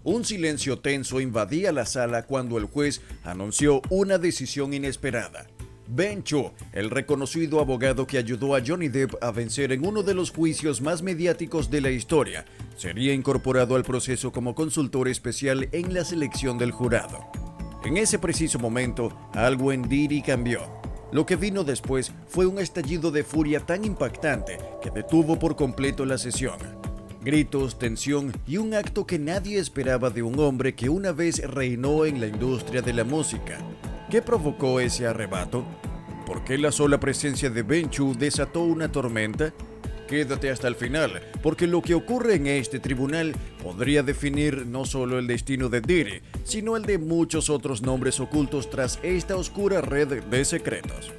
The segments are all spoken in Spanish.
Un silencio tenso invadía la sala cuando el juez anunció una decisión inesperada. Ben Cho, el reconocido abogado que ayudó a Johnny Depp a vencer en uno de los juicios más mediáticos de la historia, sería incorporado al proceso como consultor especial en la selección del jurado. En ese preciso momento, algo en Diddy cambió. Lo que vino después fue un estallido de furia tan impactante que detuvo por completo la sesión. Gritos, tensión y un acto que nadie esperaba de un hombre que una vez reinó en la industria de la música. ¿Qué provocó ese arrebato? ¿Por qué la sola presencia de Ben Cho desató una tormenta? Quédate hasta el final, porque lo que ocurre en este tribunal podría definir no solo el destino de Diddy, sino el de muchos otros nombres ocultos tras esta oscura red de secretos.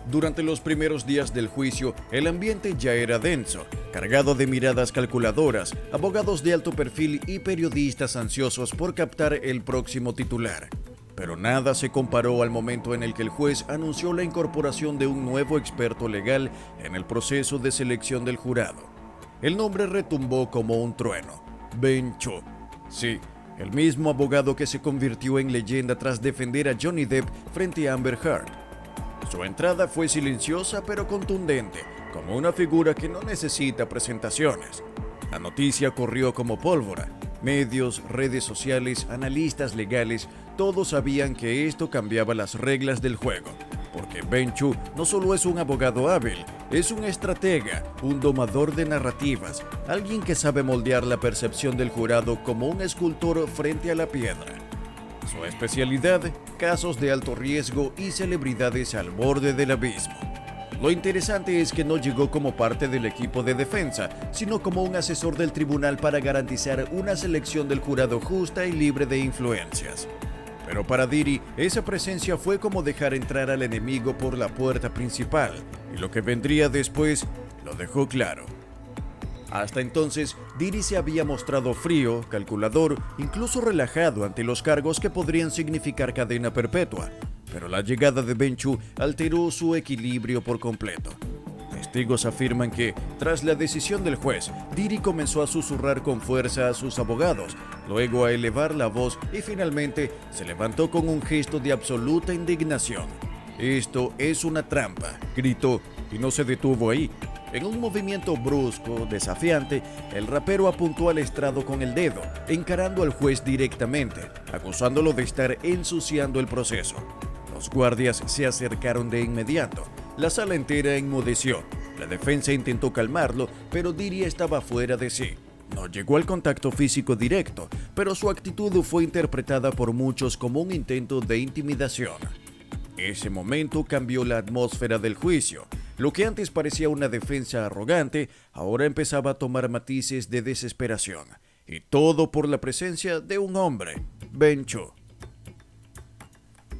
Durante los primeros días del juicio, el ambiente ya era denso, cargado de miradas calculadoras, abogados de alto perfil y periodistas ansiosos por captar el próximo titular. Pero nada se comparó al momento en el que el juez anunció la incorporación de un nuevo experto legal en el proceso de selección del jurado. El nombre retumbó como un trueno: Ben Cho. Sí, el mismo abogado que se convirtió en leyenda tras defender a Johnny Depp frente a Amber Heard. Su entrada fue silenciosa pero contundente, como una figura que no necesita presentaciones. La noticia corrió como pólvora. Medios, redes sociales, analistas legales, todos sabían que esto cambiaba las reglas del juego, porque Ben Cho no solo es un abogado hábil, es un estratega, un domador de narrativas, alguien que sabe moldear la percepción del jurado como un escultor frente a la piedra. Su especialidad: casos de alto riesgo y celebridades al borde del abismo. Lo interesante es que no llegó como parte del equipo de defensa, sino como un asesor del tribunal para garantizar una selección del jurado justa y libre de influencias. Pero para Diddy, esa presencia fue como dejar entrar al enemigo por la puerta principal, y lo que vendría después lo dejó claro. Hasta entonces, Diddy se había mostrado frío, calculador, incluso relajado ante los cargos que podrían significar cadena perpetua. Pero la llegada de Ben Cho alteró su equilibrio por completo. Testigos afirman que, tras la decisión del juez, Diddy comenzó a susurrar con fuerza a sus abogados, luego a elevar la voz y finalmente se levantó con un gesto de absoluta indignación. «Esto es una trampa», gritó, y no se detuvo ahí. En un movimiento brusco, desafiante, el rapero apuntó al estrado con el dedo, encarando al juez directamente, acusándolo de estar ensuciando el proceso. Los guardias se acercaron de inmediato. La sala entera enmudeció. La defensa intentó calmarlo, pero Diddy estaba fuera de sí. No llegó al contacto físico directo, pero su actitud fue interpretada por muchos como un intento de intimidación. Ese momento cambió la atmósfera del juicio. Lo que antes parecía una defensa arrogante, ahora empezaba a tomar matices de desesperación. Y todo por la presencia de un hombre: Ben Cho.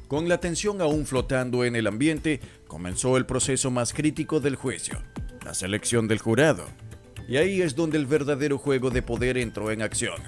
Con la tensión aún flotando en el ambiente, comenzó el proceso más crítico del juicio: la selección del jurado. Y ahí es donde el verdadero juego de poder entró en acción.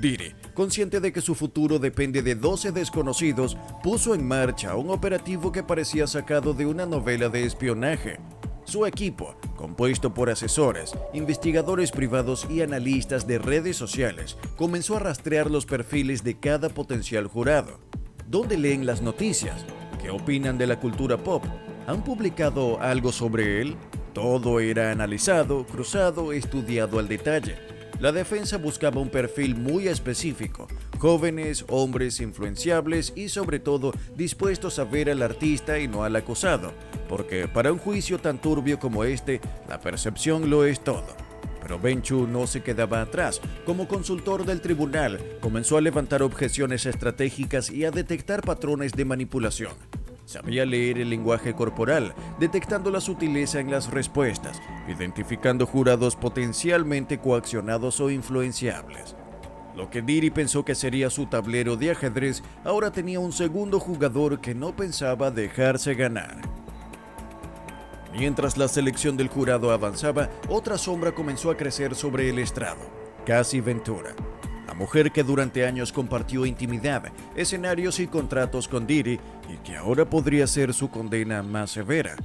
Diddy, consciente de que su futuro depende de 12 desconocidos, puso en marcha un operativo que parecía sacado de una novela de espionaje. Su equipo, compuesto por asesores, investigadores privados y analistas de redes sociales, comenzó a rastrear los perfiles de cada potencial jurado. ¿Dónde leen las noticias? ¿Qué opinan de la cultura pop? ¿Han publicado algo sobre él? Todo era analizado, cruzado, estudiado al detalle. La defensa buscaba un perfil muy específico: jóvenes, hombres influenciables y sobre todo dispuestos a ver al artista y no al acusado, porque para un juicio tan turbio como este, la percepción lo es todo. Pero Ben Cho no se quedaba atrás. Como consultor del tribunal, comenzó a levantar objeciones estratégicas y a detectar patrones de manipulación. Sabía leer el lenguaje corporal, detectando la sutileza en las respuestas, identificando jurados potencialmente coaccionados o influenciables. Lo que Diddy pensó que sería su tablero de ajedrez, ahora tenía un segundo jugador que no pensaba dejarse ganar. Mientras la selección del jurado avanzaba, otra sombra comenzó a crecer sobre el estrado: Cassie Ventura. La mujer que durante años compartió intimidad, escenarios y contratos con Diddy y que ahora podría ser su condena más severa.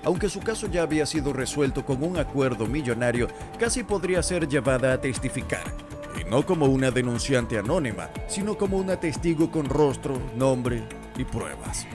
Aunque su caso ya había sido resuelto con un acuerdo millonario, Cassie podría ser llevada a testificar. Y no como una denunciante anónima, sino como una testigo con rostro, nombre y pruebas.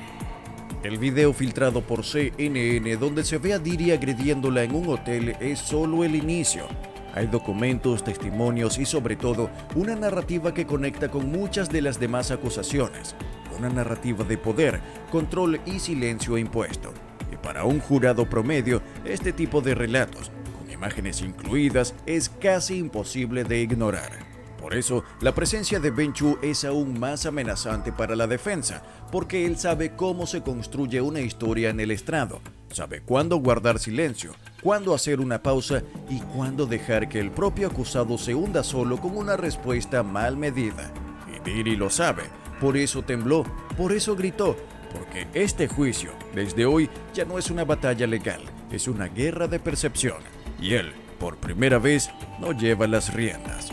El video filtrado por CNN donde se ve a Diddy agrediéndola en un hotel es solo el inicio. Hay documentos, testimonios y sobre todo una narrativa que conecta con muchas de las demás acusaciones. Una narrativa de poder, control y silencio impuesto. Y para un jurado promedio, este tipo de relatos, con imágenes incluidas, es casi imposible de ignorar. Por eso, la presencia de Ben Chu es aún más amenazante para la defensa, porque él sabe cómo se construye una historia en el estrado, sabe cuándo guardar silencio, cuándo hacer una pausa y cuándo dejar que el propio acusado se hunda solo con una respuesta mal medida. Y Diddy lo sabe, por eso tembló, por eso gritó, porque este juicio, desde hoy, ya no es una batalla legal, es una guerra de percepción, y él, por primera vez, no lleva las riendas.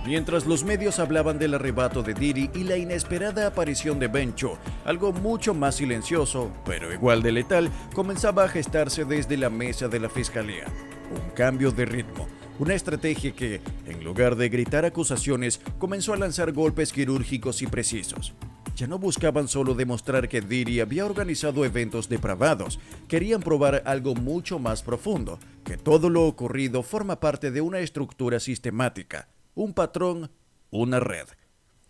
Mientras los medios hablaban del arrebato de Diddy y la inesperada aparición de Ben Chu, algo mucho más silencioso, pero igual de letal, comenzaba a gestarse desde la mesa de la fiscalía. Un cambio de ritmo, una estrategia que, en lugar de gritar acusaciones, comenzó a lanzar golpes quirúrgicos y precisos. Ya no buscaban solo demostrar que Diddy había organizado eventos depravados, querían probar algo mucho más profundo, que todo lo ocurrido forma parte de una estructura sistemática. Un patrón, una red.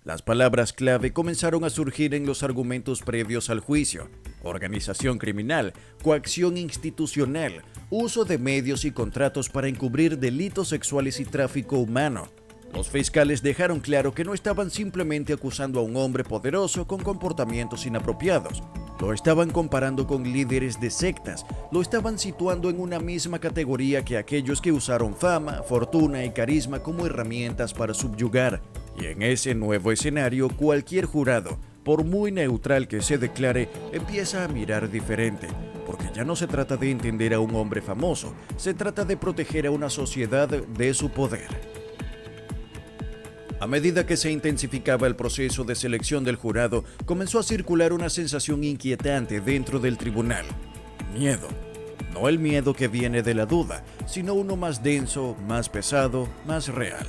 Las palabras clave comenzaron a surgir en los argumentos previos al juicio: organización criminal, coacción institucional, uso de medios y contratos para encubrir delitos sexuales y tráfico humano. Los fiscales dejaron claro que no estaban simplemente acusando a un hombre poderoso con comportamientos inapropiados. Lo estaban comparando con líderes de sectas, lo estaban situando en una misma categoría que aquellos que usaron fama, fortuna y carisma como herramientas para subyugar. Y en ese nuevo escenario, cualquier jurado, por muy neutral que se declare, empieza a mirar diferente, porque ya no se trata de entender a un hombre famoso, se trata de proteger a una sociedad de su poder. A medida que se intensificaba el proceso de selección del jurado, comenzó a circular una sensación inquietante dentro del tribunal. Miedo. No el miedo que viene de la duda, sino uno más denso, más pesado, más real.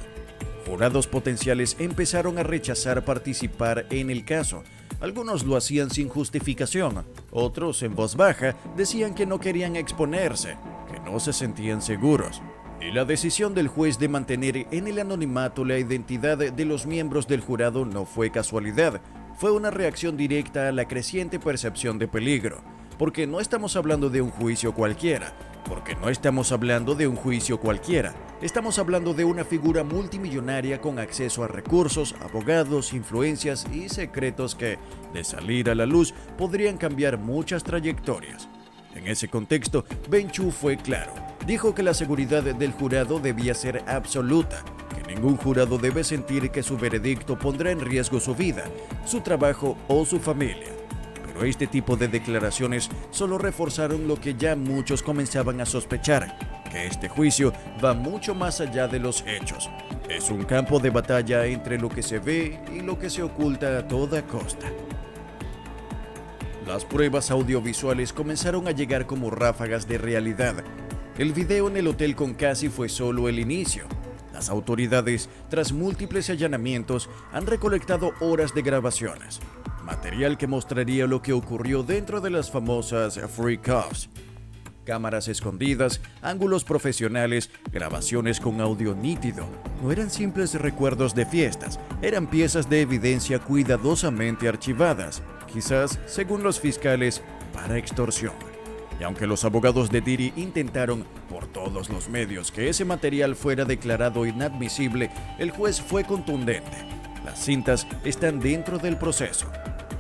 Jurados potenciales empezaron a rechazar participar en el caso. Algunos lo hacían sin justificación, otros en voz baja decían que no querían exponerse, que no se sentían seguros. Y la decisión del juez de mantener en el anonimato la identidad de los miembros del jurado no fue casualidad, fue una reacción directa a la creciente percepción de peligro, porque no estamos hablando de un juicio cualquiera, estamos hablando de una figura multimillonaria con acceso a recursos, abogados, influencias y secretos que, de salir a la luz, podrían cambiar muchas trayectorias. En ese contexto, Ben Chu fue claro. Dijo que la seguridad del jurado debía ser absoluta, que ningún jurado debe sentir que su veredicto pondrá en riesgo su vida, su trabajo o su familia. Pero este tipo de declaraciones solo reforzaron lo que ya muchos comenzaban a sospechar, que este juicio va mucho más allá de los hechos. Es un campo de batalla entre lo que se ve y lo que se oculta a toda costa. Las pruebas audiovisuales comenzaron a llegar como ráfagas de realidad. El video en el hotel con Cassie fue solo el inicio. Las autoridades, tras múltiples allanamientos, han recolectado horas de grabaciones, material que mostraría lo que ocurrió dentro de las famosas freak offs. Cámaras escondidas, ángulos profesionales, grabaciones con audio nítido. No eran simples recuerdos de fiestas, eran piezas de evidencia cuidadosamente archivadas, quizás, según los fiscales, para extorsión. Y aunque los abogados de Diddy intentaron por todos los medios que ese material fuera declarado inadmisible, el juez fue contundente. Las cintas están dentro del proceso,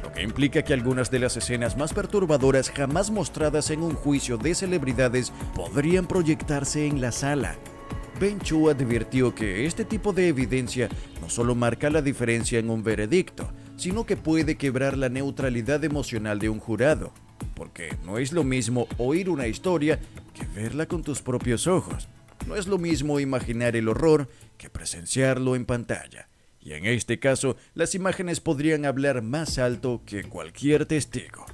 lo que implica que algunas de las escenas más perturbadoras jamás mostradas en un juicio de celebridades podrían proyectarse en la sala. Ben Chu advirtió que este tipo de evidencia no solo marca la diferencia en un veredicto, sino que puede quebrar la neutralidad emocional de un jurado. Porque no es lo mismo oír una historia que verla con tus propios ojos. No es lo mismo imaginar el horror que presenciarlo en pantalla. Y en este caso, las imágenes podrían hablar más alto que cualquier testigo.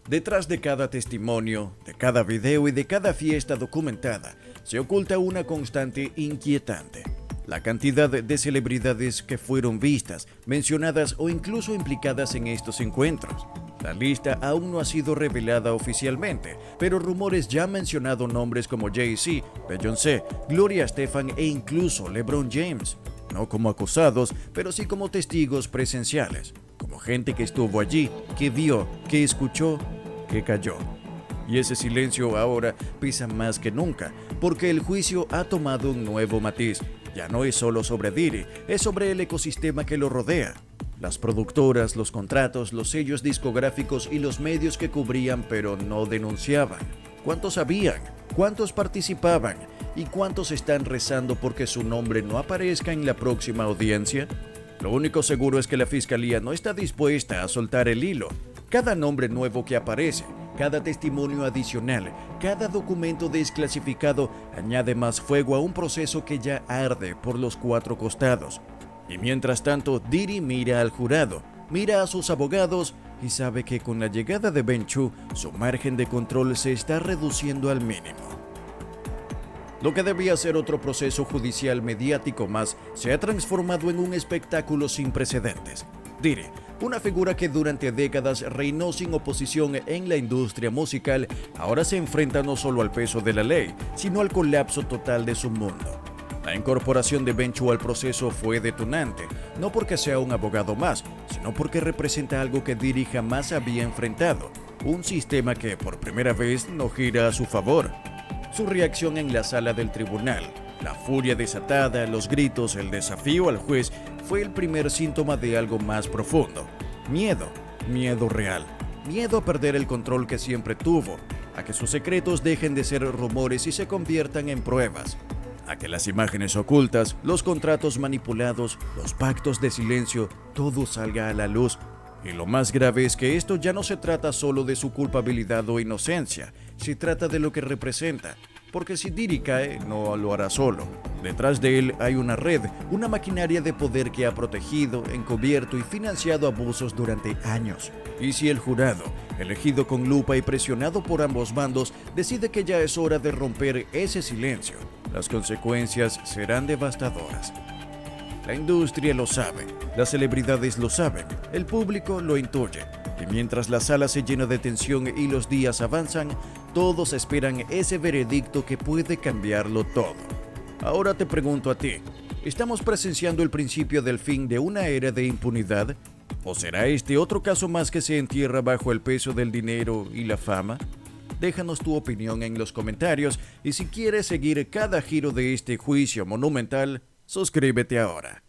Detrás de cada testimonio, de cada video y de cada fiesta documentada, se oculta una constante inquietante: la cantidad de celebridades que fueron vistas, mencionadas o incluso implicadas en estos encuentros. La lista aún no ha sido revelada oficialmente, pero rumores ya han mencionado nombres como Jay-Z, Beyoncé, Gloria Estefan e incluso LeBron James, no como acusados, pero sí como testigos presenciales, como gente que estuvo allí, que vio, que escuchó, que cayó. Y ese silencio ahora pesa más que nunca, porque el juicio ha tomado un nuevo matiz. Ya no es solo sobre Diddy, es sobre el ecosistema que lo rodea. Las productoras, los contratos, los sellos discográficos y los medios que cubrían pero no denunciaban. ¿Cuántos sabían? ¿Cuántos participaban? ¿Y cuántos están rezando porque su nombre no aparezca en la próxima audiencia? Lo único seguro es que la fiscalía no está dispuesta a soltar el hilo. Cada nombre nuevo que aparece, cada testimonio adicional, cada documento desclasificado añade más fuego a un proceso que ya arde por los cuatro costados. Y mientras tanto, Diddy mira al jurado, mira a sus abogados y sabe que con la llegada de Ben Chew, su margen de control se está reduciendo al mínimo. Lo que debía ser otro proceso judicial mediático más se ha transformado en un espectáculo sin precedentes. Diddy, una figura que durante décadas reinó sin oposición en la industria musical, ahora se enfrenta no solo al peso de la ley, sino al colapso total de su mundo. La incorporación de Ben Chew al proceso fue detonante, no porque sea un abogado más, sino porque representa algo que Diddy jamás había enfrentado, un sistema que por primera vez no gira a su favor. Su reacción en la sala del tribunal, la furia desatada, los gritos, el desafío al juez, fue el primer síntoma de algo más profundo. Miedo real, miedo a perder el control que siempre tuvo, a que sus secretos dejen de ser rumores y se conviertan en pruebas, a que las imágenes ocultas, los contratos manipulados, los pactos de silencio, todo salga a la luz. Y lo más grave es que esto ya no se trata solo de su culpabilidad o inocencia, se trata de lo que representa, porque si Diddy cae, no lo hará solo. Detrás de él hay una red, una maquinaria de poder que ha protegido, encubierto y financiado abusos durante años. Y si el jurado, elegido con lupa y presionado por ambos bandos, decide que ya es hora de romper ese silencio, las consecuencias serán devastadoras. La industria lo sabe, las celebridades lo saben, el público lo intuye. Y mientras la sala se llena de tensión y los días avanzan, todos esperan ese veredicto que puede cambiarlo todo. Ahora te pregunto a ti, ¿estamos presenciando el principio del fin de una era de impunidad? ¿O será este otro caso más que se entierra bajo el peso del dinero y la fama? Déjanos tu opinión en los comentarios y si quieres seguir cada giro de este juicio monumental, suscríbete ahora.